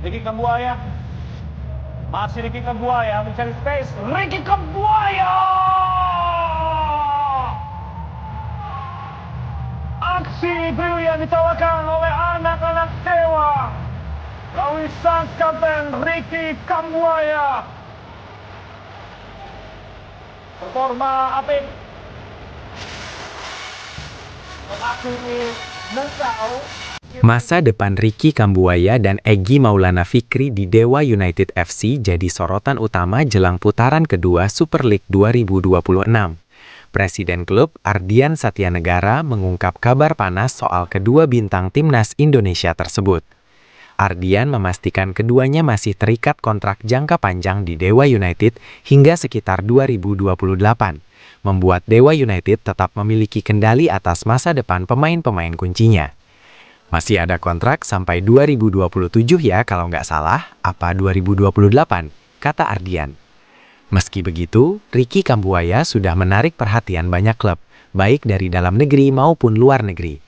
Ricky Kambuaya. Masih Ricky Kambuaya mencari space. Ricky Kambuaya! Aksi brilian ditawarkan oleh anak-anak dewa. Kawisan Kapten Ricky Kambuaya. Performa apik. Mengakhiri Nengkau. Masa depan Ricky Kambuaya dan Egy Maulana Fikri di Dewa United FC jadi sorotan utama jelang putaran kedua Super League 2026. Presiden klub Ardian Satyanegara mengungkap kabar panas soal kedua bintang timnas Indonesia tersebut. Ardian memastikan keduanya masih terikat kontrak jangka panjang di Dewa United hingga sekitar 2028, membuat Dewa United tetap memiliki kendali atas masa depan pemain-pemain kuncinya. Masih ada kontrak sampai 2027 ya kalau nggak salah, apa 2028, kata Ardian. Meski begitu, Ricky Kambuaya sudah menarik perhatian banyak klub, baik dari dalam negeri maupun luar negeri.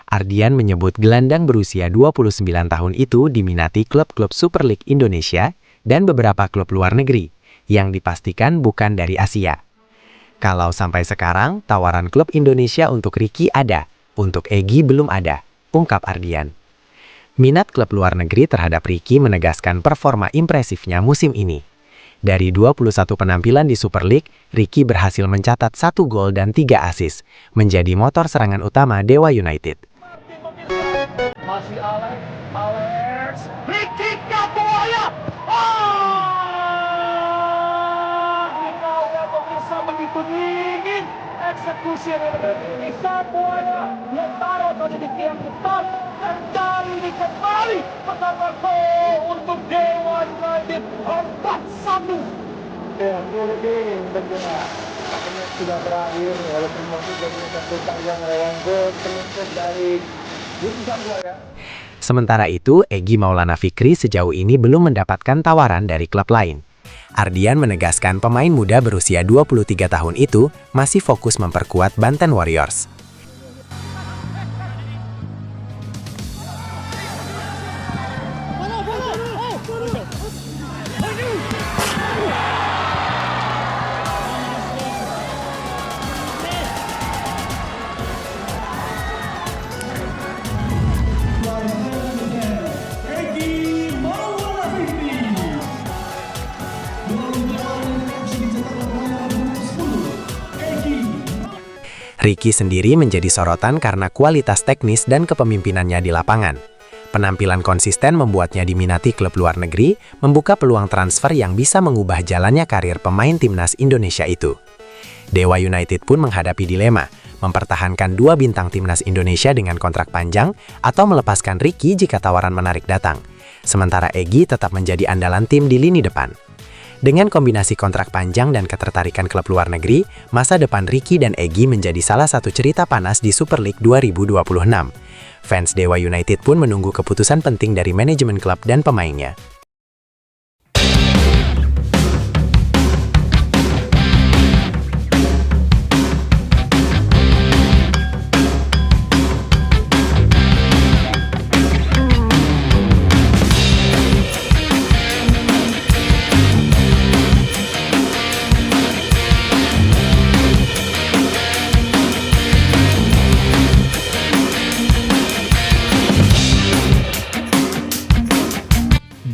Ardian menyebut gelandang berusia 29 tahun itu diminati klub-klub Super League Indonesia dan beberapa klub luar negeri, yang dipastikan bukan dari Asia. Kalau sampai sekarang, tawaran klub Indonesia untuk Ricky ada, untuk Egy belum ada, ungkap Ardian. Minat klub luar negeri terhadap Ricky menegaskan performa impresifnya musim ini. Dari 21 penampilan di Super League, Ricky berhasil mencatat 1 gol dan 3 assist, menjadi motor serangan utama Dewa United. Masih Alex, Ricky Kambuaya. Bisa begitu dingin eksekusi Ricky Kambuaya. Taruh tadi di tiang depan dan kali kembali pertama gol untuk Dewa United 4-1. Ya, ini benar. Akhirnya sudah berakhir walaupun masih jadi satu tayang lawan gol terus dari Ricky Kambuaya. Sementara itu, Egy Maulana Fikri sejauh ini belum mendapatkan tawaran dari klub lain. Ardian menegaskan pemain muda berusia 23 tahun itu masih fokus memperkuat Banten Warriors. Ricky sendiri menjadi sorotan karena kualitas teknis dan kepemimpinannya di lapangan. Penampilan konsisten membuatnya diminati klub luar negeri, membuka peluang transfer yang bisa mengubah jalannya karir pemain timnas Indonesia itu. Dewa United pun menghadapi dilema, mempertahankan 2 bintang timnas Indonesia dengan kontrak panjang atau melepaskan Ricky jika tawaran menarik datang. Sementara Egy tetap menjadi andalan tim di lini depan. Dengan kombinasi kontrak panjang dan ketertarikan klub luar negeri, masa depan Ricky dan Egy menjadi salah satu cerita panas di Super League 2026. Fans Dewa United pun menunggu keputusan penting dari manajemen klub dan pemainnya.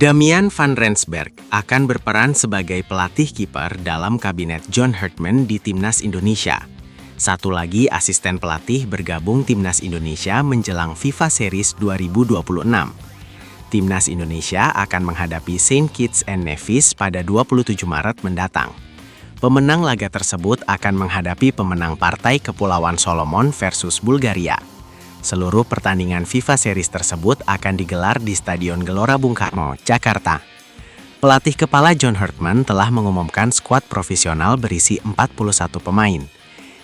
Damian van Rensberg akan berperan sebagai pelatih kiper dalam kabinet John Herdman di Timnas Indonesia. Satu lagi asisten pelatih bergabung Timnas Indonesia menjelang FIFA Series 2026. Timnas Indonesia akan menghadapi Saint Kitts and Nevis pada 27 Maret mendatang. Pemenang laga tersebut akan menghadapi pemenang partai Kepulauan Solomon versus Bulgaria. Seluruh pertandingan FIFA Series tersebut akan digelar di Stadion Gelora Bung Karno, Jakarta. Pelatih kepala John Herdman telah mengumumkan skuad profesional berisi 41 pemain.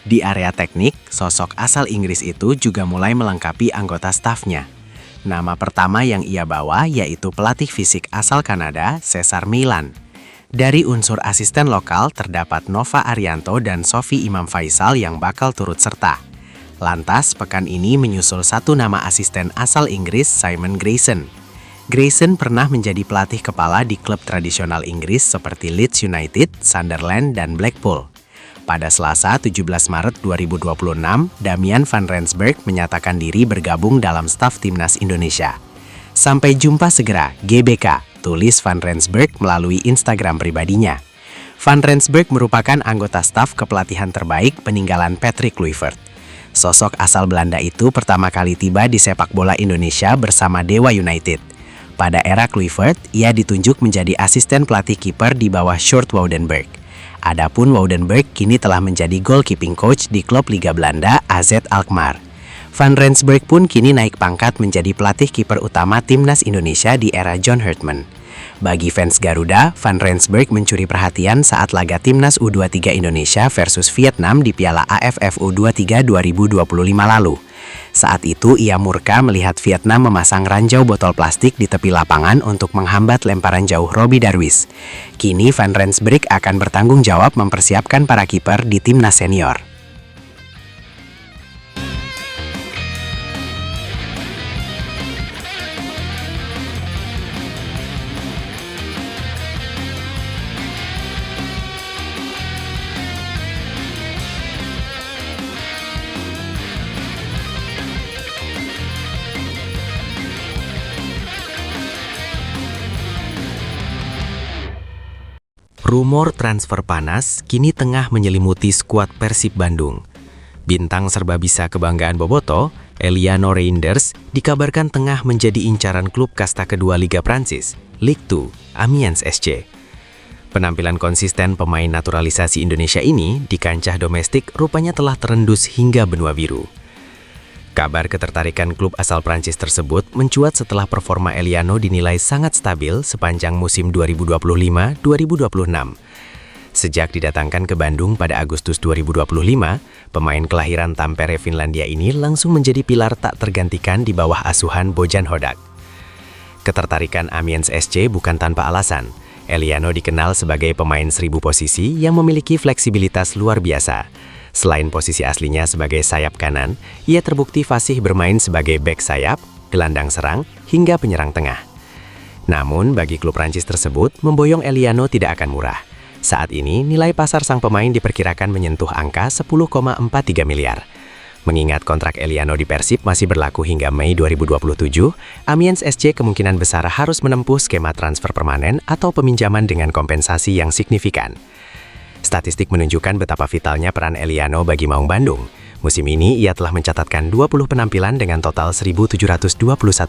Di area teknik, sosok asal Inggris itu juga mulai melengkapi anggota stafnya. Nama pertama yang ia bawa yaitu pelatih fisik asal Kanada, Cesar Meilan. Dari unsur asisten lokal terdapat Nova Arianto dan Sophie Imam Faisal yang bakal turut serta. Lantas, pekan ini menyusul satu nama asisten asal Inggris, Simon Grayson. Grayson pernah menjadi pelatih kepala di klub tradisional Inggris seperti Leeds United, Sunderland, dan Blackpool. Pada Selasa 17 Maret 2026, Damian van Rensburg menyatakan diri bergabung dalam staf timnas Indonesia. Sampai jumpa segera, GBK, tulis van Rensburg melalui Instagram pribadinya. Van Rensburg merupakan anggota staf kepelatihan terbaik peninggalan Patrick Kluivert. Sosok asal Belanda itu pertama kali tiba di sepak bola Indonesia bersama Dewa United. Pada era Kluivert, ia ditunjuk menjadi asisten pelatih kiper di bawah Sjoerd Woudenberg. Adapun Woudenberg kini telah menjadi goalkeeping coach di klub Liga Belanda AZ Alkmaar. Van Rensburg pun kini naik pangkat menjadi pelatih kiper utama timnas Indonesia di era John Herdman. Bagi fans Garuda, Van Rensburg mencuri perhatian saat laga timnas U23 Indonesia versus Vietnam di Piala AFF U23 2025 lalu. Saat itu ia murka melihat Vietnam memasang ranjau botol plastik di tepi lapangan untuk menghambat lemparan jauh Robbie Darwish. Kini Van Rensburg akan bertanggung jawab mempersiapkan para kiper di timnas senior. Rumor transfer panas kini tengah menyelimuti skuad Persib Bandung. Bintang serbabisa kebanggaan Boboto, Eliano Reinders, dikabarkan tengah menjadi incaran klub kasta kedua Liga Prancis, Ligue 2, Amiens SC. Penampilan konsisten pemain naturalisasi Indonesia ini di kancah domestik rupanya telah terendus hingga benua biru. Kabar ketertarikan klub asal Prancis tersebut mencuat setelah performa Eliano dinilai sangat stabil sepanjang musim 2025-2026. Sejak didatangkan ke Bandung pada Agustus 2025, pemain kelahiran Tampere, Finlandia ini langsung menjadi pilar tak tergantikan di bawah asuhan Bojan Hodak. Ketertarikan Amiens SC bukan tanpa alasan. Eliano dikenal sebagai pemain 1000 posisi yang memiliki fleksibilitas luar biasa. Selain posisi aslinya sebagai sayap kanan, ia terbukti fasih bermain sebagai bek sayap, gelandang serang, hingga penyerang tengah. Namun, bagi klub Prancis tersebut, memboyong Eliano tidak akan murah. Saat ini, nilai pasar sang pemain diperkirakan menyentuh angka 10,43 miliar. Mengingat kontrak Eliano di Persib masih berlaku hingga Mei 2027, Amiens SC kemungkinan besar harus menempuh skema transfer permanen atau peminjaman dengan kompensasi yang signifikan. Statistik menunjukkan betapa vitalnya peran Eliano bagi Maung Bandung. Musim ini ia telah mencatatkan 20 penampilan dengan total 1.721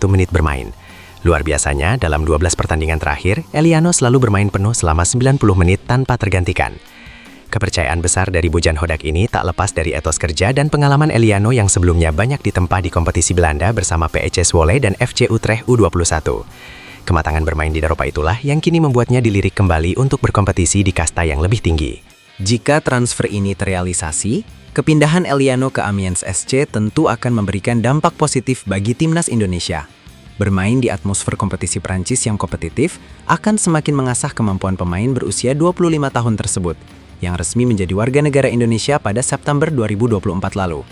menit bermain. Luar biasanya, dalam 12 pertandingan terakhir, Eliano selalu bermain penuh selama 90 menit tanpa tergantikan. Kepercayaan besar dari Bojan Hodak ini tak lepas dari etos kerja dan pengalaman Eliano yang sebelumnya banyak ditempa di kompetisi Belanda bersama PEC Zwolle dan FC Utrecht U21. Kematangan bermain di Eropa itulah yang kini membuatnya dilirik kembali untuk berkompetisi di kasta yang lebih tinggi. Jika transfer ini terrealisasi, kepindahan Eliano ke Amiens SC tentu akan memberikan dampak positif bagi timnas Indonesia. Bermain di atmosfer kompetisi Prancis yang kompetitif akan semakin mengasah kemampuan pemain berusia 25 tahun tersebut, yang resmi menjadi warga negara Indonesia pada September 2024 lalu.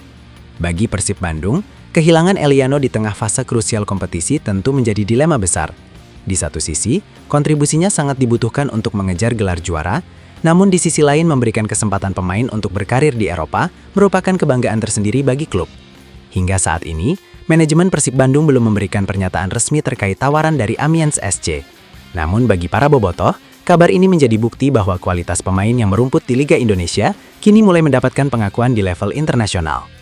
Bagi Persib Bandung, kehilangan Eliano di tengah fase krusial kompetisi tentu menjadi dilema besar. Di satu sisi, kontribusinya sangat dibutuhkan untuk mengejar gelar juara, namun di sisi lain memberikan kesempatan pemain untuk berkarir di Eropa merupakan kebanggaan tersendiri bagi klub. Hingga saat ini, manajemen Persib Bandung belum memberikan pernyataan resmi terkait tawaran dari Amiens SC. Namun bagi para bobotoh, kabar ini menjadi bukti bahwa kualitas pemain yang merumput di Liga Indonesia kini mulai mendapatkan pengakuan di level internasional.